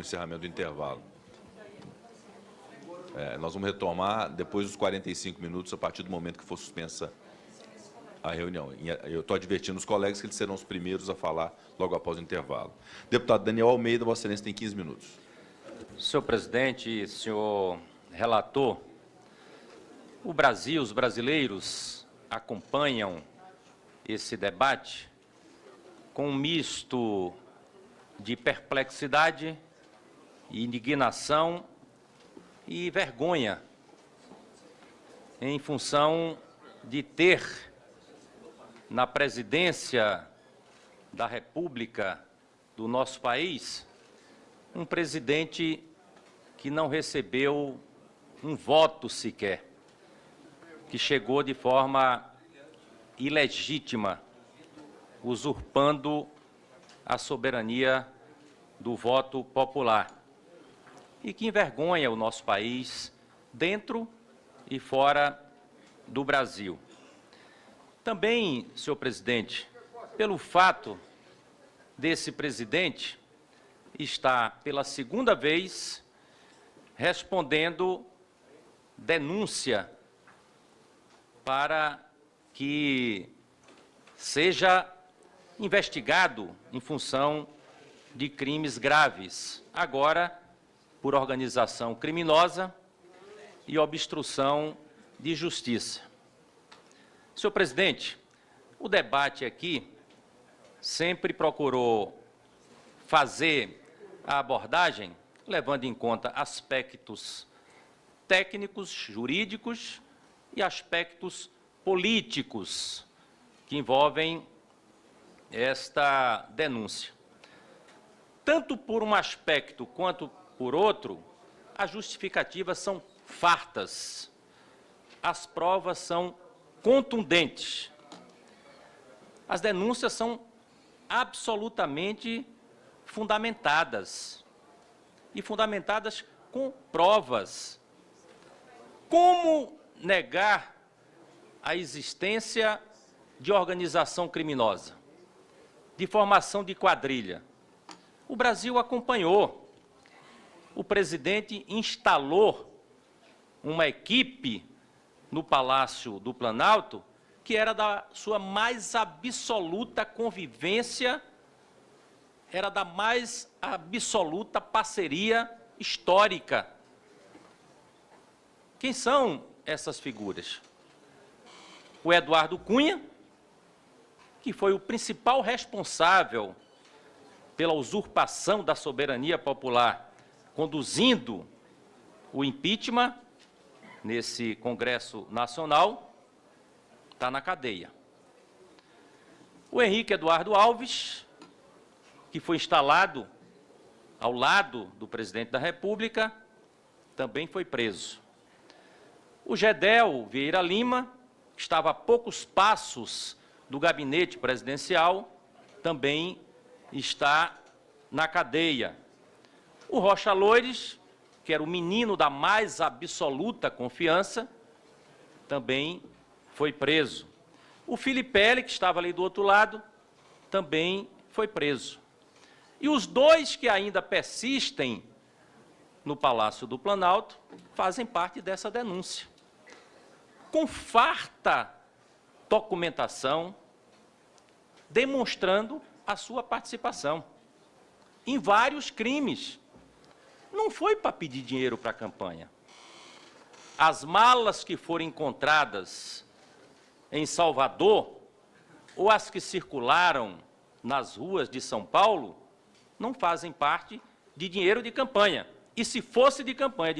encerramento do intervalo. Nós vamos retomar depois dos 45 minutos, a partir do momento que for suspensa a reunião. Eu estou advertindo os colegas que eles serão os primeiros a falar logo após o intervalo. Deputado Daniel Almeida, Vossa Excelência tem 15 minutos. Senhor presidente, senhor relator, o Brasil, os brasileiros acompanham esse debate com um misto de perplexidade, indignação e vergonha, em função de ter na presidência da República do nosso país um presidente que não recebeu um voto sequer, que chegou de forma ilegítima, usurpando a soberania do voto popular e que envergonha o nosso país dentro e fora do Brasil. Também, senhor presidente, pelo fato desse presidente estar pela segunda vez respondendo denúncia para que seja investigado em função de crimes graves, agora por organização criminosa e obstrução de justiça. Senhor presidente, o debate aqui sempre procurou fazer a abordagem levando em conta aspectos técnicos, jurídicos e aspectos políticos que envolvem esta denúncia. Tanto por um aspecto quanto por outro, as justificativas são fartas, as provas são contundentes, as denúncias são absolutamente fundamentadas, e fundamentadas com provas. Como negar a existência de organização criminosa, de formação de quadrilha? O Brasil acompanhou. O presidente instalou uma equipe no Palácio do Planalto que era da sua mais absoluta convivência, era da mais absoluta parceria histórica. Quem são essas figuras? O Eduardo Cunha, que foi o principal responsável pela usurpação da soberania popular, conduzindo o impeachment nesse Congresso Nacional, está na cadeia. O Henrique Eduardo Alves, que foi instalado ao lado do presidente da República, também foi preso. O Gedel Vieira Lima, que estava a poucos passos do gabinete presidencial, também está na cadeia. O Rocha Loures, que era o menino da mais absoluta confiança, também foi preso. O Filipelli, que estava ali do outro lado, também foi preso. E os dois que ainda persistem no Palácio do Planalto fazem parte dessa denúncia, com farta documentação, demonstrando a sua participação em vários crimes. Não foi para pedir dinheiro para a campanha. As malas que foram encontradas em Salvador, ou as que circularam nas ruas de São Paulo, não fazem parte de dinheiro de campanha. E se fosse de campanha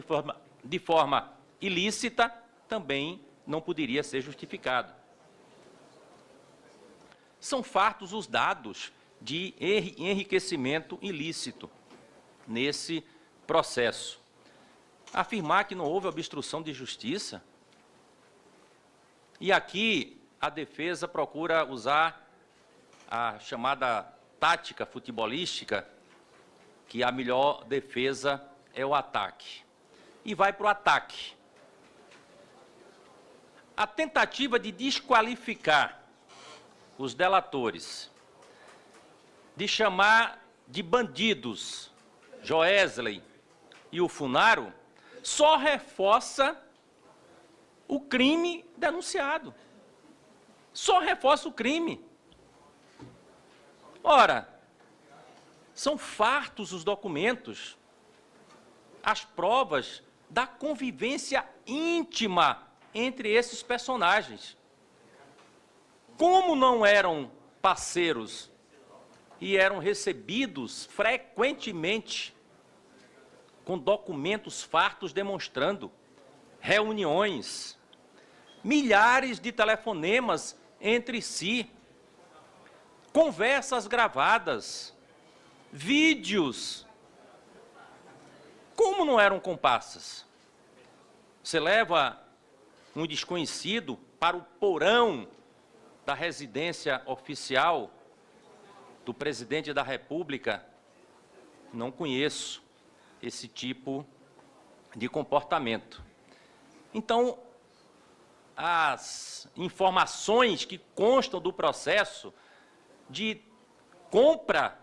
de forma ilícita, também não poderia ser justificado. São fartos os dados de enriquecimento ilícito nesse processo. Afirmar que não houve obstrução de justiça, e aqui a defesa procura usar a chamada tática futebolística, que a melhor defesa é o ataque. E vai para o ataque. A tentativa de desqualificar os delatores, de chamar de bandidos Joesley e o Funaro, só reforça o crime denunciado. Só reforça o crime. Ora, são fartos os documentos, as provas da convivência íntima entre esses personagens. Como não eram parceiros e eram recebidos frequentemente com documentos fartos demonstrando reuniões, milhares de telefonemas entre si, conversas gravadas, vídeos. Como não eram comparsas? Você leva um desconhecido para o porão da residência oficial do presidente da República? Não conheço esse tipo de comportamento. Então, as informações que constam do processo de compra,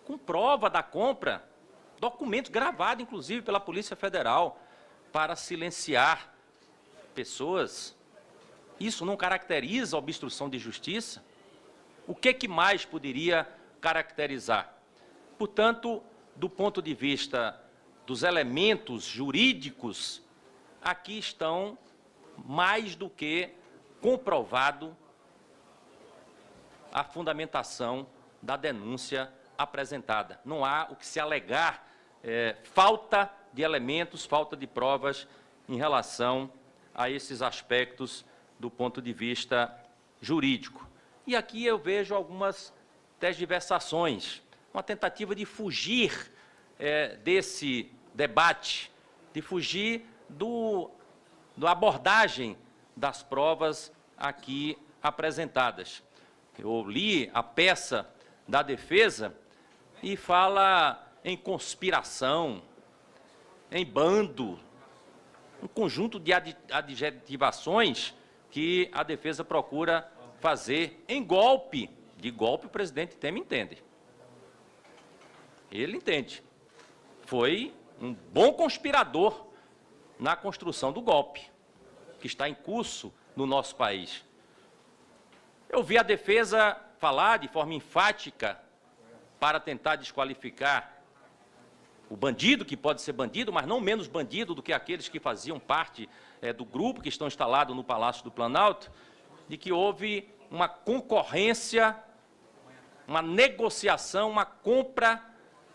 com prova da compra, documentos gravados, inclusive, pela Polícia Federal, para silenciar pessoas, isso não caracteriza a obstrução de justiça? O que mais poderia caracterizar? Portanto, do ponto de vista dos elementos jurídicos, aqui estão mais do que comprovado a fundamentação da denúncia apresentada. Não há o que se alegar, falta de elementos, falta de provas em relação a esses aspectos do ponto de vista jurídico. E aqui eu vejo algumas tergiversações, uma tentativa de fugir desse debate, de fugir da abordagem das provas aqui apresentadas. Eu li a peça da defesa e fala em conspiração, em bando, um conjunto de adjetivações que a defesa procura fazer em golpe. De golpe o presidente Temer entende. Ele entende. Foi um bom conspirador na construção do golpe, que está em curso no nosso país. Eu vi a defesa falar de forma enfática para tentar desqualificar o bandido, que pode ser bandido, mas não menos bandido do que aqueles que faziam parte do grupo que estão instalados no Palácio do Planalto, de que houve uma concorrência, uma negociação, uma compra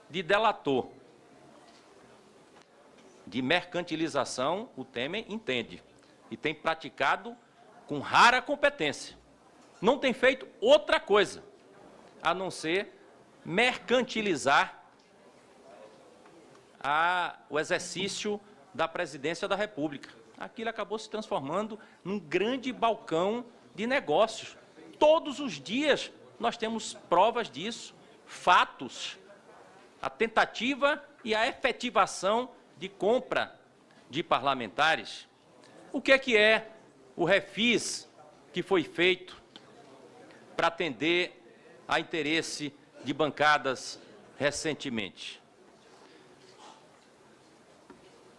de delator. De mercantilização, o Temer entende e tem praticado com rara competência. Não tem feito outra coisa, a não ser mercantilizar o exercício da presidência da República. Aquilo acabou se transformando num grande balcão de negócios. Todos os dias nós temos provas disso, fatos, a tentativa e a efetivação de compra de parlamentares. O que é o refis que foi feito para atender a interesse de bancadas recentemente?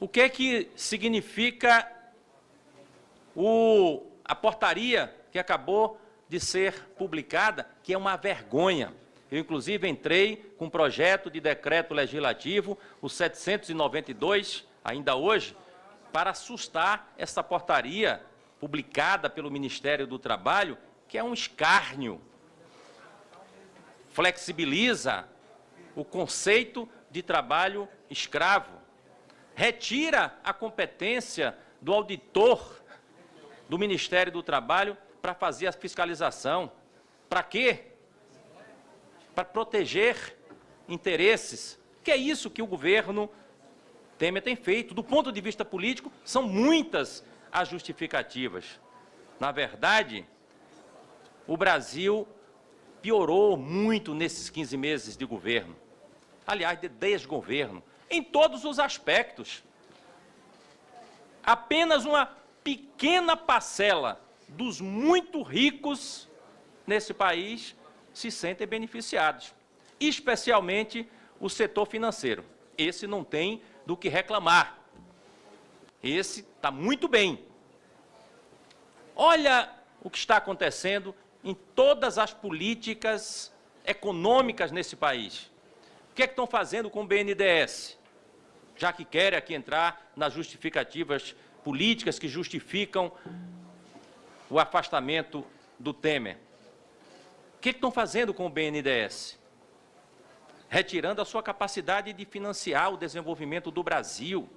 O que significa a portaria que acabou de ser publicada, que é uma vergonha? Eu, inclusive, entrei com um projeto de decreto legislativo, o 792, ainda hoje, para assustar essa portaria publicada pelo Ministério do Trabalho, que é um escárnio. Flexibiliza o conceito de trabalho escravo. Retira a competência do auditor do Ministério do Trabalho para fazer a fiscalização. Para quê? Para proteger interesses. Que é isso que o governo Temer tem feito. Do ponto de vista político, são muitas as justificativas. Na verdade, o Brasil piorou muito nesses 15 meses de governo. Aliás, de desgoverno, em todos os aspectos. Apenas uma pequena parcela dos muito ricos nesse país se sentem beneficiados, especialmente o setor financeiro. esse não tem do que reclamar. Esse está muito bem. Olha o que está acontecendo em todas as políticas econômicas nesse país. O que é que estão fazendo com o BNDES? Já que querem aqui entrar nas justificativas políticas que justificam o afastamento do Temer. O que estão fazendo com o BNDES? Retirando a sua capacidade de financiar o desenvolvimento do Brasil,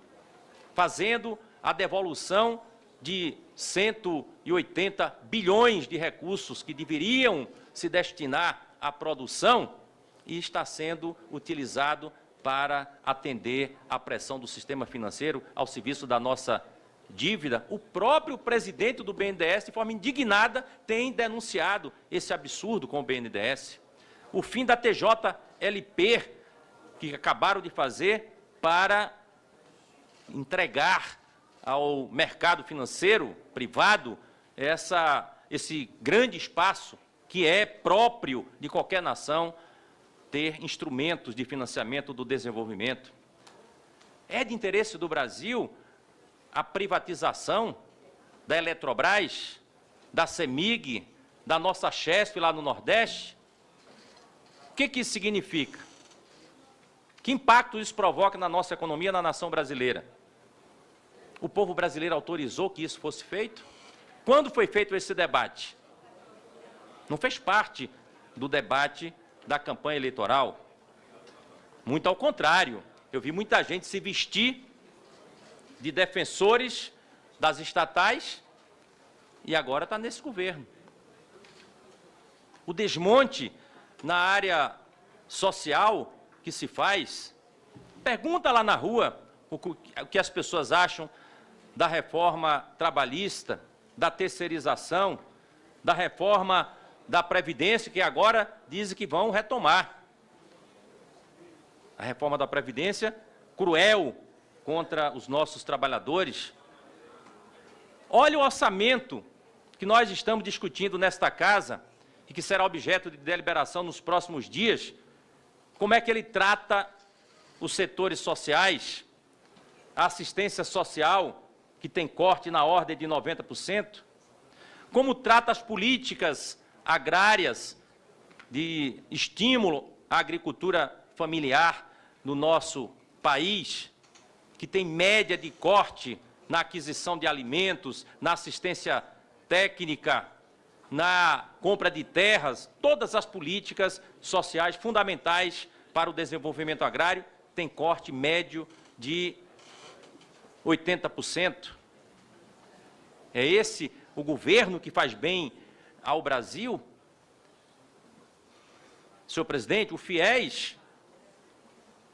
fazendo a devolução de 180 bilhões de recursos que deveriam se destinar à produção e está sendo utilizado para atender à pressão do sistema financeiro ao serviço da nossa dívida. O próprio presidente do BNDES, de forma indignada, tem denunciado esse absurdo com o BNDES. O fim da TJLP, que acabaram de fazer para entregar ao mercado financeiro privado esse grande espaço que é próprio de qualquer nação ter instrumentos de financiamento do desenvolvimento. É de interesse do Brasil a privatização da Eletrobras, da CEMIG, da nossa Chesf lá no Nordeste? O que isso significa? Que impacto isso provoca na nossa economia, na nação brasileira? O povo brasileiro autorizou que isso fosse feito? Quando foi feito esse debate? Não fez parte do debate da campanha eleitoral. Muito ao contrário, eu vi muita gente se vestir de defensores das estatais e agora está nesse governo. O desmonte na área social que se faz, pergunta lá na rua o que as pessoas acham da reforma trabalhista, da terceirização, da reforma da Previdência, que agora dizem que vão retomar. A reforma da Previdência, cruel contra os nossos trabalhadores. Olha o orçamento que nós estamos discutindo nesta casa e que será objeto de deliberação nos próximos dias. Como é que ele trata os setores sociais, a assistência social, que tem corte na ordem de 90%, como trata as políticas agrárias de estímulo à agricultura familiar no nosso país, que tem média de corte na aquisição de alimentos, na assistência técnica, na compra de terras, todas as políticas sociais fundamentais para o desenvolvimento agrário tem corte médio de 80%. É esse o governo que faz bem ao Brasil? Senhor presidente, o FIES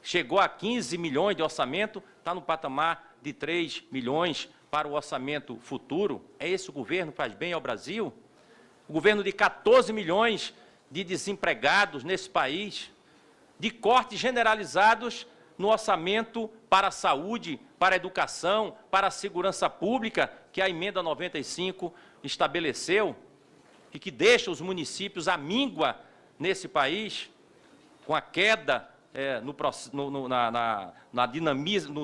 chegou a 15 milhões de orçamento, está no patamar de 3 milhões para o orçamento futuro. É esse o governo que faz bem ao Brasil? O governo de 14 milhões de desempregados nesse país, de cortes generalizados no orçamento para a saúde, para a educação, para a segurança pública, que a emenda 95 estabeleceu, e que deixa os municípios à míngua nesse país, com a queda no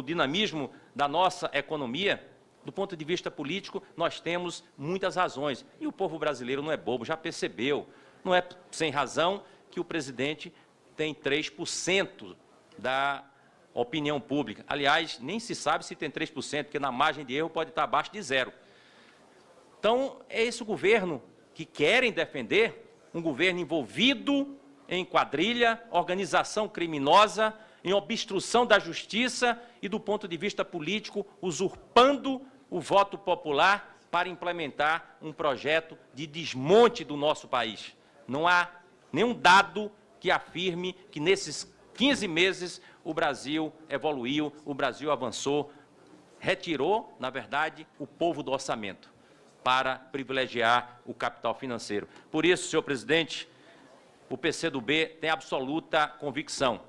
dinamismo da nossa economia. Do ponto de vista político, nós temos muitas razões. E o povo brasileiro não é bobo, já percebeu. Não é sem razão que o presidente tem 3% da opinião pública. Aliás, nem se sabe se tem 3%, porque na margem de erro pode estar abaixo de 0. Então, é esse o governo que querem defender, um governo envolvido em quadrilha, organização criminosa, em obstrução da justiça e, do ponto de vista político, usurpando o voto popular para implementar um projeto de desmonte do nosso país. Não há nenhum dado que afirme que nesses 15 meses o Brasil evoluiu, o Brasil avançou, retirou, na verdade, o povo do orçamento para privilegiar o capital financeiro. Por isso, senhor presidente, o PCdoB tem absoluta convicção,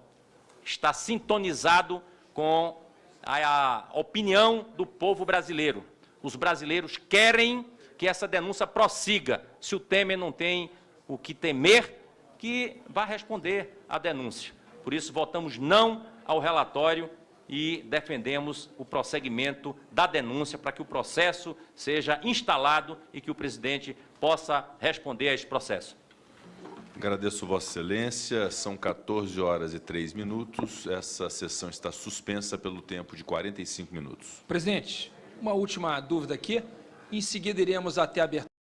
está sintonizado com a opinião do povo brasileiro. Os brasileiros querem que essa denúncia prossiga. Se o Temer não tem o que temer, que vá responder à denúncia. Por isso, votamos não ao relatório e defendemos o prosseguimento da denúncia para que o processo seja instalado e que o presidente possa responder a esse processo. Agradeço Vossa Excelência. São 14h03. Essa sessão está suspensa pelo tempo de 45 minutos. Presidente, uma última dúvida aqui. Em seguida, iremos até a abertura.